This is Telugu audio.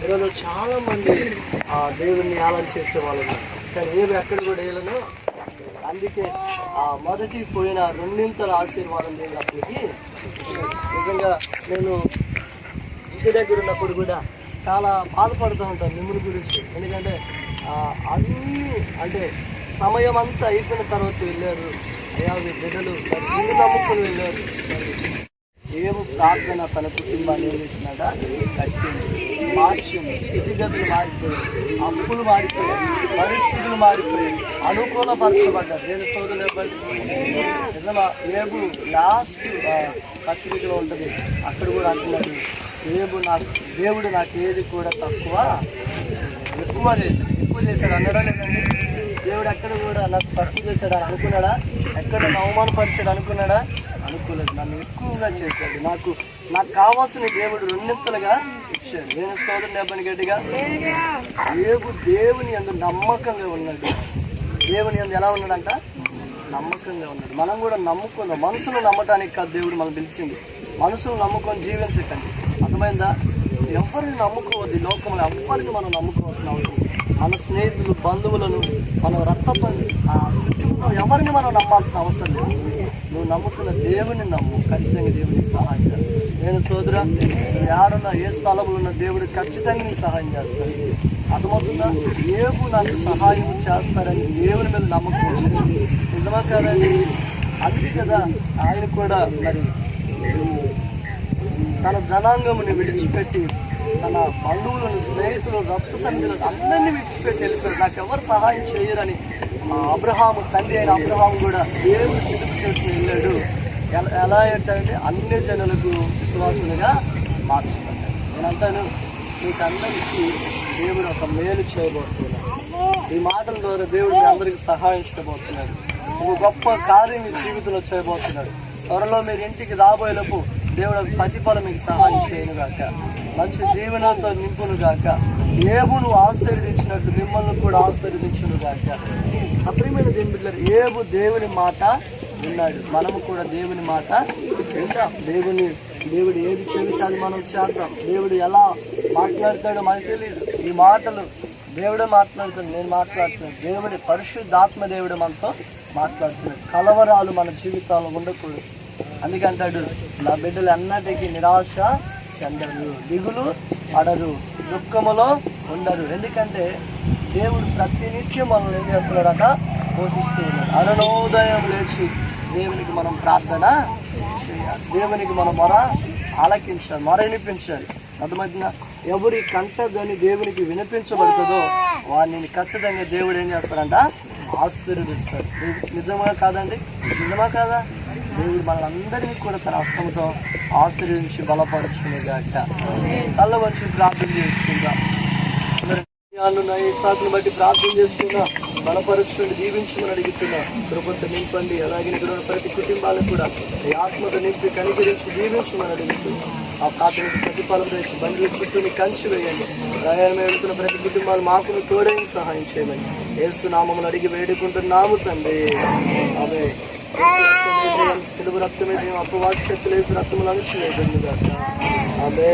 ఈరోజు చాలా మంది దేవుడిని ఆలోచన చేసే వాళ్ళు, కానీ ఏవి ఎక్కడ కూడా వేయలను. అందుకే మొదటి పోయిన రెండింతల ఆశీర్వాదం దేవుడు అక్కడికి. నిజంగా నేను ఇంటి దగ్గర ఉన్నప్పుడు కూడా చాలా బాధపడుతూ ఉంటాను మిమ్మల్ని గురించి. ఎందుకంటే అన్నీ అంటే సమయం అంతా అయిపోయిన తర్వాత వెళ్ళారు. అయ్యా బిడ్డలు ఇల్లు నమ్ముకొని వెళ్ళారు. ఏం ప్రార్థన తన కుటుంబాన్ని ఏం చేసినాడ కట్టింది, మార్చింది. స్థితిగతులు మారిపోయాయి, అప్పులు మారిపోయాయి, పరిస్థితులు మారిపోయాయి, అనుకూలపరచబడ్డారు. నేను స్తోత్రం నిజమా. ఏబు లాస్ట్ పత్రికలో ఉంటుంది, అక్కడ కూడా అంటున్నది దేవుడు నాకు ఏది కూడా ఎక్కువ చేశాడు అన్నాడా లేదండి? దేవుడు ఎక్కడ కూడా నాకు తక్కువ చేశాడు అని అనుకున్నాడా? ఎక్కడ అవమానపరిచాడు అనుకున్నాడా? అనుకోలేదు. నన్ను ఎక్కువగా చేశాడు. నాకు కావాల్సిన దేవుడు రెండింతలుగా ఇచ్చాడు. నేను స్తోత్రం చెప్పని గట్టిగా. ఏబు దేవుని యందు నమ్మకంగా ఉన్నాడు. దేవుని యందు ఎలా ఉన్నాడంట? నమ్మకంగా ఉన్నాడు. మనం కూడా నమ్ముకుందాం. మనసును నమ్మటానికి కాదు దేవుడు మనం పిలిచింది, మనసును నమ్ముకొని జీవించకండి. అర్థమైందా? ఎవరిని నమ్ముకోవద్దు. ఈ లోకంలో ఎవరిని మనం నమ్ముకోవాల్సిన అవసరం. మన స్నేహితులు, బంధువులను, మన చుట్టూ ఎవరిని మనం నమ్మాల్సిన అవసరం లేదు. నువ్వు నమ్ముకున్న దేవుని నమ్ము, ఖచ్చితంగా దేవునికి సహాయం చేస్తాడు. నేను స్తోత్రం. నువ్వు ఏడున్నా ఏ స్థలంలో ఉన్న దేవుడు ఖచ్చితంగా నీకు సహాయం చేస్తాడు. అర్థమవుతుందా? ఏబు నాకు సహాయం చేస్తారని దేవుని మీద నమ్మకం వచ్చింది. నిజమా కాదండి? అందుకే కదా ఆయన కూడా మరి తన జనాంగముని విడిచిపెట్టి, తన బంధువులను, స్నేహితులు, రక్త సంబంధులను అందరినీ విడిచిపెట్టి వెళ్ళిపోయారు. నాకు ఎవరు సహాయం చేయరని అబ్రహాము, తండ్రి అయిన అబ్రహాము కూడా దేవుడు ఎదురు చేస్తూ వెళ్ళాడు. ఎలా ఏంటంటే అన్ని జనులకు విశ్వాసులుగా మార్చుకున్నాడు. నేను అంటాను, మీకు అందరికీ దేవుడు ఒక మేలు చేయబోతున్నాడు. ఈ మాటల ద్వారా దేవుడు మీ అందరికీ సహాయం చేయబోతున్నాడు. ఒక గొప్ప కార్యం మీ జీవితంలో చేయబోతున్నాడు. త్వరలో మీరు ఇంటికి రాబోయేలోపు దేవుడు ప్రతిఫలం మీకు సహాయం చేయను గాక, మంచి జీవనంతో నింపును గాక. ఏబును ఆశీర్వదించినట్లు మిమ్మల్ని కూడా ఆశీర్వదించును గాక. అప్రియమైన దేవుని బిడ్డలారా, ఏబు దేవుని మాట విన్నాడు. మనము కూడా దేవుని మాట వింటాం. దేవుడు ఏది చెబితే అది మనం చేద్దాం. దేవుడు ఎలా మాట్లాడతాడో మనకు తెలియదు. ఈ మాటలు దేవుడే మాట్లాడుతాడు, నేను మాట్లాడుతున్నాను. దేవుడి పరిశుద్ధాత్మ దేవుడు మనతో మాట్లాడుతున్నాడు. కలవరాలు మన జీవితాల్లో ఉండకూడదు. అందుకంటాడు, నా బిడ్డలు అన్నటికీ నిరాశ చెందరు, దిగులు పడరు, దుఃఖములో ఉండరు. ఎందుకంటే దేవుడు ప్రతినిత్యం మనం ఏం చేస్తున్నాడట? పోషిస్తూ ఉన్నాడు. అరుణోదయం లేచి దేవునికి మనం ప్రార్థన చేయాలి. దేవునికి మనం ఆలకించాలి, వినిపించాలి. అర్థమవుతుందా? ఎవరి కంటదని దేవునికి వినిపించబడుతుందో వారిని ఖచ్చితంగా దేవుడు ఏం చేస్తారంట? ఆశీర్వదిస్తాడు. నిజమా కాదండి? నిజమా కాదా? దేవుడు మనందరినీ కూడా తన హస్తంతో ఆశీర్వదించి బలపరచునుగాక. కళ్ళ వచ్చి ప్రార్థన చేసుకుందాం. ఇస్సాకును బట్టి ప్రార్థన చేస్తున్నా, బలపరచుని దీవించమని అడుగుతున్నా. కృపతో నింపండి. అలాగే ఇక్కడ ప్రతి కుటుంబాలకు కూడా ఈ ఆత్మతో నింపి కనికరించి దీవించమని అడుగుతున్నా. ఆ ప్రార్థనకు ప్రతిఫలం తెచ్చి బంధువుల చుట్టూని కంచి వేయండి. ప్రయాణం వెళుతున్న ప్రతి కుటుంబాలు మాకును తోడైన సహాయం చేయమని యేసు నామమును అడిగి వేడుకుంటున్నాము తండ్రి. ఆమె తెలుగు రక్తమే అపవాద శక్తులు వేసి రక్తములు అణిచివేయండి. ఆమె